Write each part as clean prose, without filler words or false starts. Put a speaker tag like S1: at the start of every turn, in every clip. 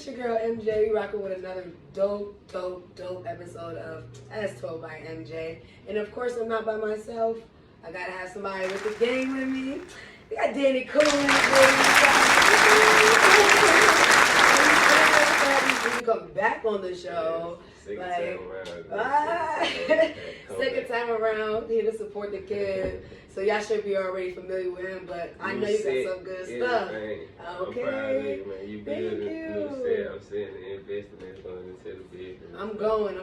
S1: it's your girl MJ. We rocking with another dope episode of As Told by MJ. And of course, I'm not by myself. I gotta have somebody with the gang with me. We got Danny Cool in the building. He come back on the show. Second time around, here to support the kid. So y'all should be already familiar with him, but I know you got some good stuff. Okay.
S2: I'm proud of you, man. You building new set. I'm saying the investment going into the business.
S1: I'm growing her.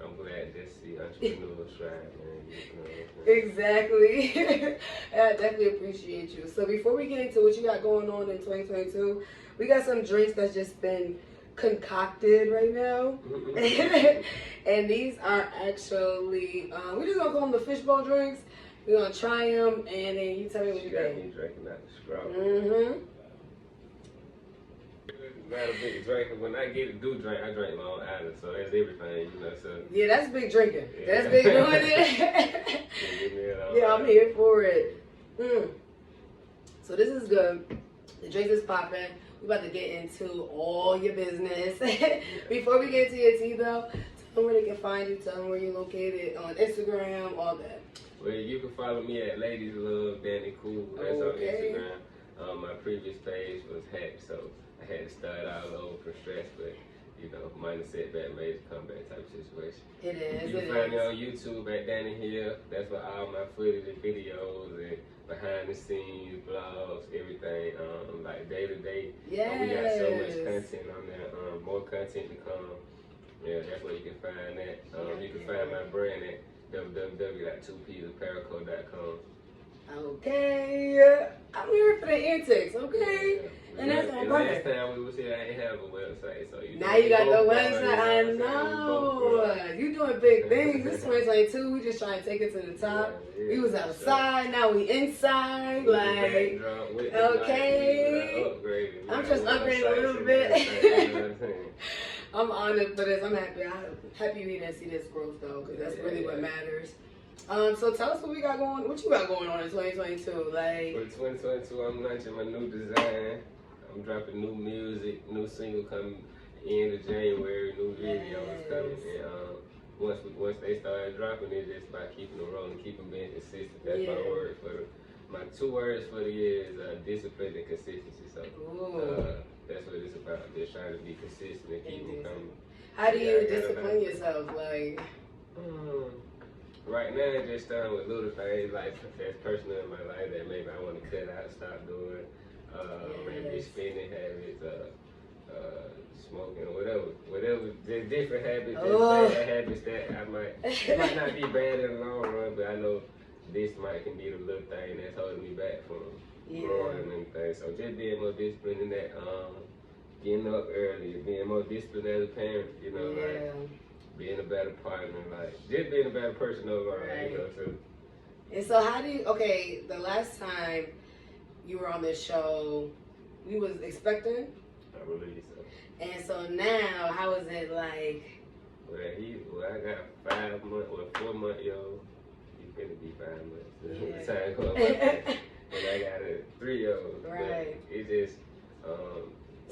S2: I'm glad to see entrepreneurs thrive, man. You know,
S1: exactly. I definitely appreciate you. So before we get into what you got going on in 2022, we got some drinks that's just been concocted right now. And these are actually, we're just gonna call them the fishbowl drinks. We're gonna try them, and then you tell me what you think.
S2: Got me drinking out the straw. Not a big drinker. When I get to do drink, I drink Long Island, so that's everything, you know. So
S1: yeah, that's big drinking. Yeah. That's big doing it. Yeah, I'm here for it. So this is good. The drinks is popping. We about to get into all your business. Before we get into your tea, though, tell them where they can find you. Tell them where you're located on Instagram, all that.
S2: Well, you can follow me at Ladies Love Danny Cool. That's on Instagram. My previous page was hacked, so I had to start all over from stress, but you know, minor setback, major comeback type situation.
S1: It is.
S2: You can find me on YouTube at Danny Hill. That's where all my footage and videos and behind the scenes, blogs, everything, like day to day.
S1: Yes.
S2: We got so much content on there. More content to come. Yeah, that's where you can find that. You can find my brand at www.2psapparelco.com.
S1: Okay, I'm here for the antics, okay?
S2: Yeah.
S1: And that's on purpose.
S2: Last time we was here, I didn't have a website, so
S1: now you got the website. I know. You doing big things. This 2022, we just trying to take it to the top. We was outside, now we inside. Like, okay. I'm just upgrading a little bit. I'm honored for this. I'm happy. I'm happy we didn't see this growth though, because that's really what matters. So tell us what we got going. What you got going on in 2022? Like
S2: for 2022, I'm launching my new design. I'm dropping new music, new single coming end of January, new videos coming. And once they start dropping, it's just about keeping them rolling, keeping being consistent. That's my word for my 2 words for the year is discipline and consistency. So that's what it's about. Just trying to be consistent and keep them coming.
S1: How do you discipline yourself? Like
S2: right now, just starting with little things like that's personal in my life that maybe I want to cut out, stop doing. Maybe spending habits, smoking, whatever. There's different habits, bad habits that it might not be bad in the long run, but I know this can be the little thing that's holding me back from growing and everything. So just being more disciplined in that, getting up early, being more disciplined as a parent, you know, like being a better partner, like just being a better person overall, you know. So.
S1: And so how do you? Okay, the last time you were on this show, we was expecting.
S2: I believe so.
S1: And so now, how is it like?
S2: Well, I got 5 months or 4 month old. He's gonna be 5 months.
S1: Yeah.
S2: Time come and I got a 3-year-old.
S1: Right.
S2: But it just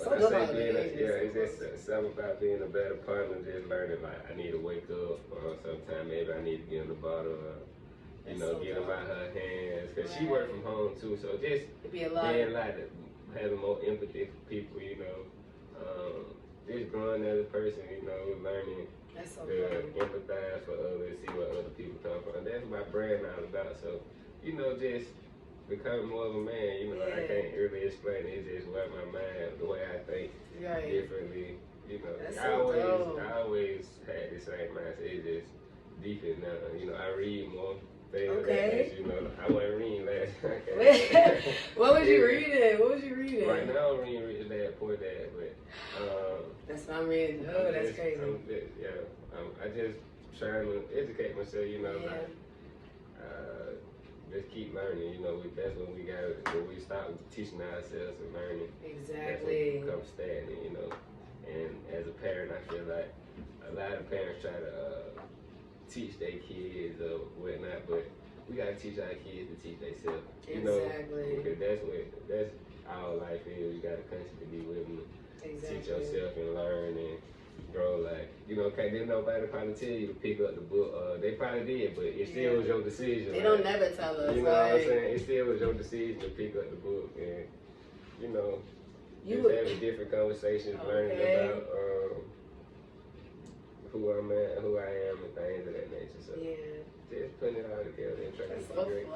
S2: it's just something about being a better partner. Just learning like I need to wake up, or sometimes maybe I need to get in the bottle. You know, get them out her hands, because she worked from home too, so just being like having more empathy for people, you know, just growing as a person, you know, learning to empathize for others, see where other people come from. That's my brand all about, so, you know, just becoming more of a man, you know, I can't really explain it, it's just where my mind, the way I think differently, you know. I always had the same mindset, it's just deeper now, you know, I read more. You know, I wasn't reading last night.
S1: What was you reading?
S2: Right now I'm reading Rich Dad, Poor Dad, but
S1: that's what I'm reading. Oh, that's crazy.
S2: I just trying to educate myself, you know, like just keep learning, you know, that's when we stop teaching ourselves and learning.
S1: Exactly.
S2: That's when we become stagnant, you know. And as a parent, I feel like a lot of parents try to teach their kids or whatnot, but we gotta teach our kids to teach themselves. You know, because that's all life is. You gotta constantly be with them, teach yourself and learn and grow. Like, you know, didn't nobody probably tell you to pick up the book. They probably did, but it still was your decision.
S1: They don't never tell us.
S2: You know what I'm saying? It still was your decision to pick up the book and, you know, just having different conversations, learning about who I'm at, who I am, and things of that nature. So just putting it all together and trying to be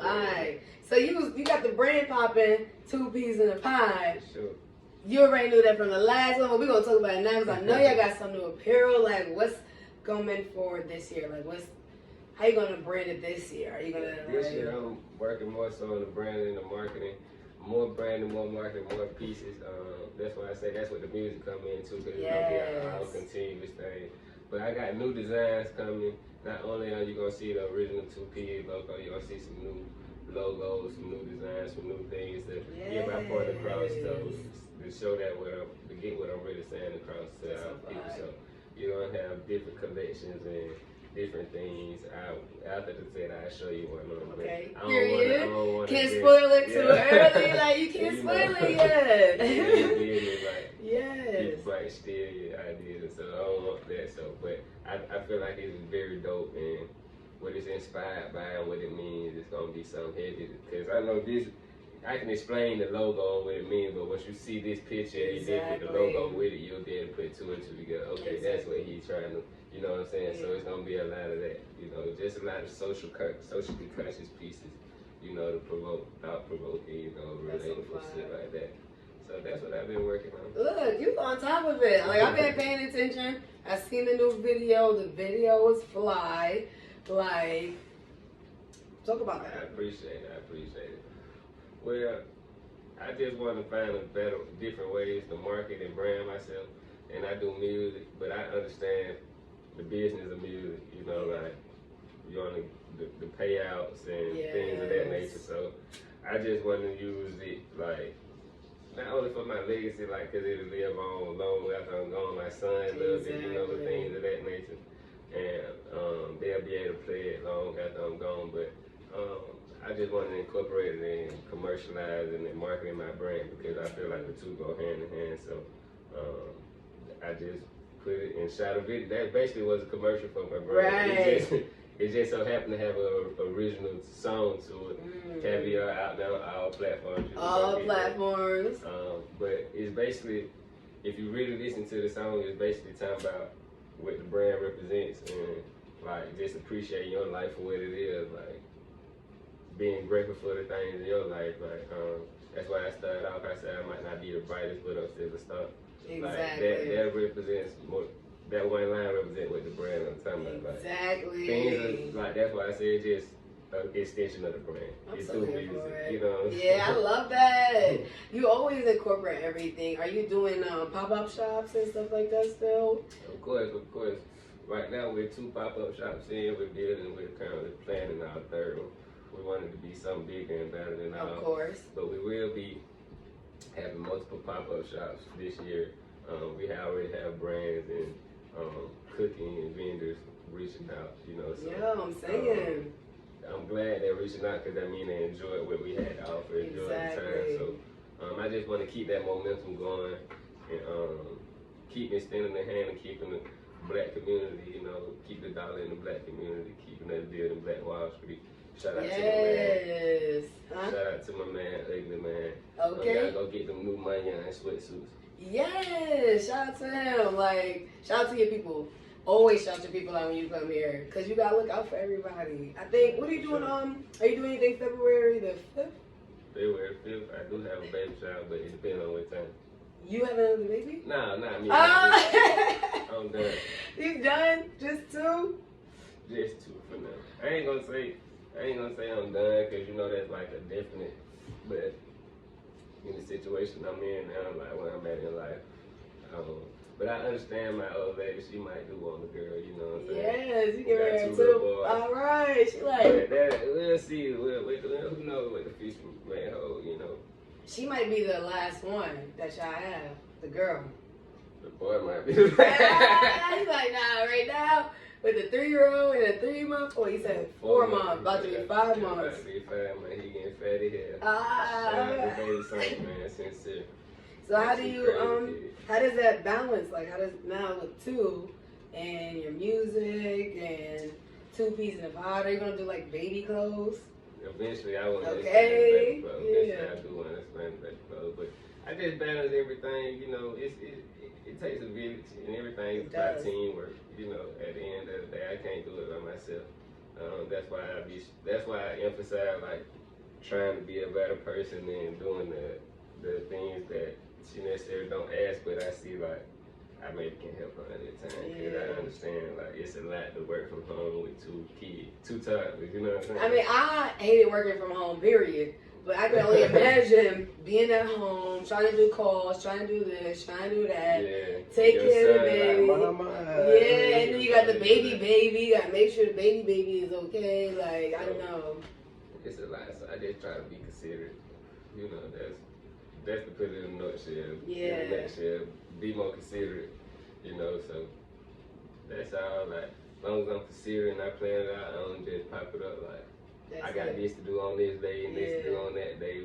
S2: great.
S1: So you got the brand popping, 2 peas in a pie.
S2: Sure.
S1: You already knew that from the last one. We're gonna talk about it now because I know y'all got some new apparel. Like, what's coming forward this year? Like, how you gonna brand it this year? Are you gonna
S2: this year? I'm working more so on the branding and the marketing. More branding, more marketing, more pieces. That's why I say that's what the music come into, because it's gonna be our continuous thing. But I got new designs coming. Not only are you gonna see the original 2P logo, you're gonna see some new logos, some new designs, some new things to get my point across, to show that to get what I'm really saying across to our people. So you're gonna have different collections and different things. After the set, I'll show you one on the
S1: okay. Period. Can't spoil it too early. Like, you can't spoil it yet.
S2: People might steal your ideas, so I don't want that. So, but I feel like it's very dope, and what it's inspired by and what it means, it's gonna be something heavy. Because I know this, I can explain the logo and what it means, but once you see this picture and you did put the logo with it, you'll be able to put 2 and 2 together. Okay, that's what he's trying to. You know what I'm saying? So it's gonna be a lot of that. You know, just a lot of socially conscious pieces. You know, to provoke, thought provoking. You know, relatable shit like that. So that's what I've been working on.
S1: Look, you on top of it. Like, I've been paying attention. I seen the new video. The video was fly. Like, talk about that.
S2: I appreciate it. Well, I just want to find different ways to market and brand myself. And I do music, but I understand the business of music. You know, like you want the payouts and things of that nature. So I just want to use it like. Not only for my legacy, like, because it'll live on long after I'm gone. My son loves it, you know, the things of that nature. And they'll be able to play it long after I'm gone. But I just want to incorporate it and commercialize and marketing my brand, because I feel like the two go hand in hand. So I just put it and shot a video. That basically was a commercial for my brand.
S1: Right.
S2: It just so happened to have an original song to it. Caviar out now, all platforms.
S1: All platforms.
S2: But it's basically, if you really listen to the song, it's basically talking about what the brand represents and like just appreciating your life for what it is. Like being grateful for the things in your life. Like that's why I started off. I said I might not be the brightest, but I'm still a star.
S1: Exactly.
S2: Like that represents more. That one line represents what the brand I'm talking about.
S1: Exactly.
S2: Things like that's why I say it's just an extension of the brand. It's through music, you know.
S1: Yeah, I love that. You always incorporate everything. Are you doing pop-up shops and stuff like that still?
S2: Of course. Right now we're 2 pop-up shops in. We're building. We're currently planning our 3rd one. We want it to be something bigger and better than ours.
S1: Of course.
S2: But we will be having multiple pop-up shops this year. We already have brands and cooking and vendors reaching out, you know. So,
S1: yeah, I'm saying.
S2: I'm glad they're reaching out, because that means they enjoyed what we had to offer, enjoyed the time. So I just want to keep that momentum going and keep extending the hand and keeping the black community, you know, keep the dollar in the black community, keeping us building Black Wall Street. Shout out to my man. Shout out to my man, Ugly Man.
S1: Okay.
S2: Gotta go get them new money and sweatsuits.
S1: Yes, shout out to him. Like, shout out to your people. Always shout your people out when you come here, because you gotta look out for everybody. I think, what are you doing? Are you doing anything February the 5th?
S2: February 5th, I do have a baby shower, but it depends on what time.
S1: You have another baby?
S2: Nah, not me. I'm done.
S1: You done? Just 2?
S2: Just 2 for now. I ain't gonna say I'm done, because you know that's like a definite, but in the situation I'm in now, like where I'm at in life, but I understand my old lady, she might do want a girl, you know what I'm saying?
S1: Yes, you get married too. All right, she like.
S2: We'll see. Who knows what the future may hold, you know?
S1: She might be the last one that y'all have, the girl.
S2: The boy might be the last.
S1: He's like, nah, right now, with a 3-year-old and a 3-month, or he said 4 months, about to be 5 months.
S2: About to be 5 months, he getting fatty here.
S1: Ah.
S2: The baby son, man, sincere.
S1: So how do you how does that balance? Like how does now with two and your music and 2 pieces in a pod? Are you gonna do like baby clothes?
S2: Eventually, I want to
S1: okay.
S2: expand baby clothes. Eventually, I do want to expand baby clothes, but I just balance everything. You know, it takes a village, and everything is about teamwork. You know, at the end of the day, I can't do it by myself. That's why I emphasize like trying to be a better person and doing the things that she necessarily don't ask, but I see like I maybe can help her at that time because I understand like it's a lot to work from home with 2 kids, 2 toddlers. You know what I'm saying?
S1: I mean, I hated working from home, period. But I can only imagine being at home, trying to do calls, trying to do this, trying to do that, take care of the baby. And then you got the baby. You got to make sure the baby is okay. Like, I don't know.
S2: It's a lot, so I just try to be considerate. You know, that's to put it in a nutshell.
S1: Yeah.
S2: In a nutshell, be more considerate. You know, so that's all. Like, as long as I'm considerate and I plan it out, I don't just pop it up like. I got this to do on this day and this to do on that day.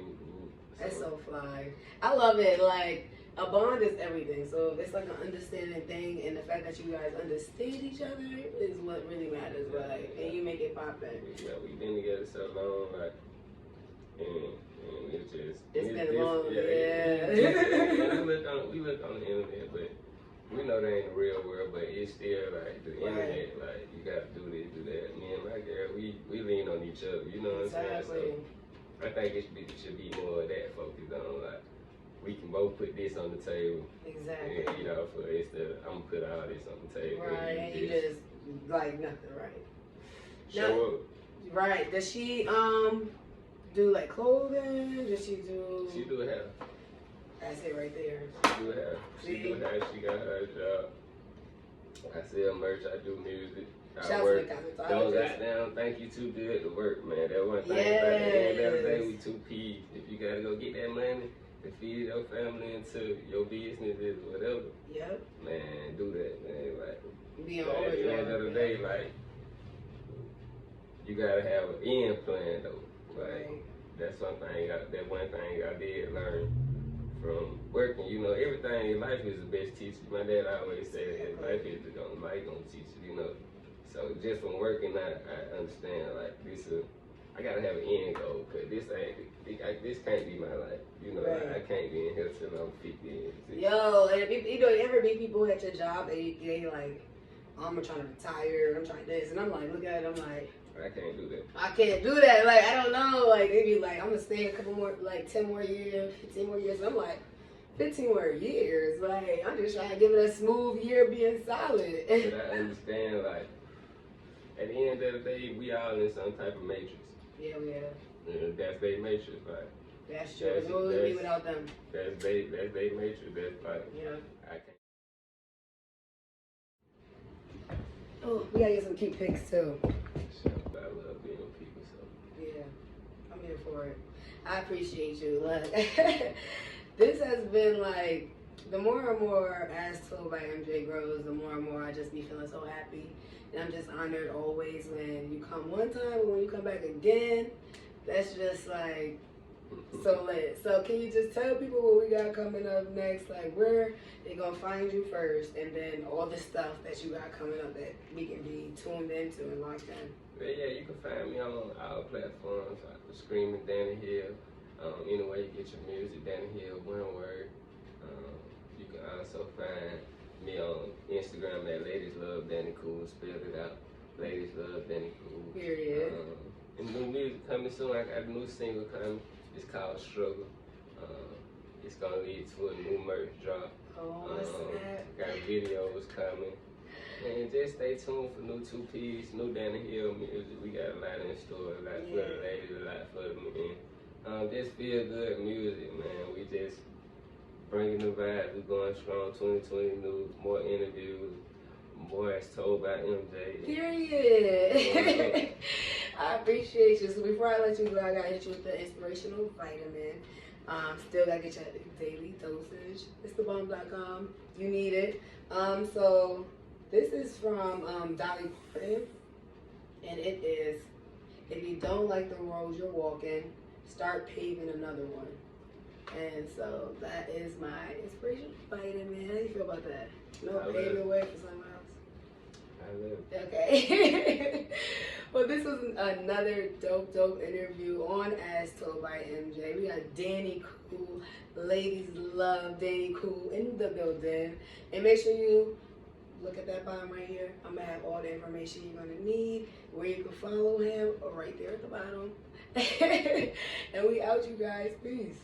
S1: That's so fly. I love it. Like, a bond is everything. So if it's like an understanding thing, and the fact that you guys understand each other is what really matters. Like, and you make it poppin'.
S2: Yeah, we've been together so long, like, and it's just
S1: it's been long.
S2: We look on the internet, but we know that ain't the real world, but it's still like the internet, like you gotta do this, do that. Me and my girl, we lean on each other, you know what I'm saying? So I think it should be more of that focused on like we can both put this on the table.
S1: Exactly.
S2: And eat off of it instead of I'm gonna put all this on the table.
S1: Right, and you just like nothing, right?
S2: Show up.
S1: Right. Does she do like clothing? Does she do?
S2: She do hair.
S1: That's it right there.
S2: She do hair. She got her job. I sell merch. I do music. I work. Don't goddamn think you too good to work, man. That one thing. At the end of the day, we 2 P's. If you gotta go get that money to feed your family into your businesses, whatever.
S1: Yep.
S2: Man, do that, man. Like,
S1: at
S2: the end of the day, like, you gotta have an end plan though. Like, that's one thing. That one thing I did learn from working. You know, everything in life is the best teacher. My dad always said that life gonna teach you. You know, so just from working, I understand like this. I gotta have an end goal because this can't be my life. You know, I can't be in here till I'm 50.
S1: Yo, and you know, you ever meet people at your job they like, I'm trying to retire, I'm trying this, and I'm like, look at it, I'm like,
S2: I can't do that.
S1: I can't do that. Like, I don't know. Like, they be like, I'm gonna stay a couple more, like 10 more years, 15 more years. And I'm like, 15 more years. Like, I'm just trying to give it a smooth year being solid.
S2: But I understand, like, at the end of the day, we all in some type of matrix.
S1: Yeah, we are.
S2: And that's their matrix, like.
S1: That's true. What would we be without them?
S2: That's their matrix. That's like, I can't.
S1: Oh, we gotta get some cute pics too.
S2: I love being with people, so.
S1: Yeah, I'm here for it. I appreciate you. Like, this has been like, the more and more As Told by MJ grows, the more and more I just be feeling so happy. And I'm just honored always when you come one time, and when you come back again, that's just like, so lit. So can you just tell people what we got coming up next? Like where they gonna find you first, and then all the stuff that you got coming up that we can be tuned into and locked in.
S2: Yeah, you can find me on our platforms like Screaming Danny Hill. Anyway, you get your music, Danny Hill, one word. You can also find me on Instagram at Ladies Love Danny Cool. Spelled it out. Ladies Love Danny Cool.
S1: Period.
S2: And new music coming soon. I got a new single coming. It's called Struggle. It's gonna lead to a new merch drop. Got videos coming. And just stay tuned for new 2 P's, new Danny Hill music. We got a lot in store, a lot for the ladies, a lot for the men. Just feel good music, man. We just bringing the vibe. We going strong. 2020 news, more interviews, more As Told by MJ.
S1: Period. I appreciate you. So before I let you go, I gotta hit you with the inspirational vitamin. Still gotta get your daily dosage. It's thebomb.com. You need it. So this is from Dolly Parton, and it is, if you don't like the road you're walking, start paving another one. And so that is my inspiration for fighting, man. How do you feel about that? No
S2: I
S1: paving
S2: live.
S1: way for someone else.
S2: I live.
S1: Okay. Well, this was another dope interview on As Told by MJ. We got Danny Cool. Ladies love Danny Cool in the building. And make sure you look at that bottom right here. I'm going to have all the information you're going to need, where you can follow him, right there at the bottom. And we out, you guys. Peace.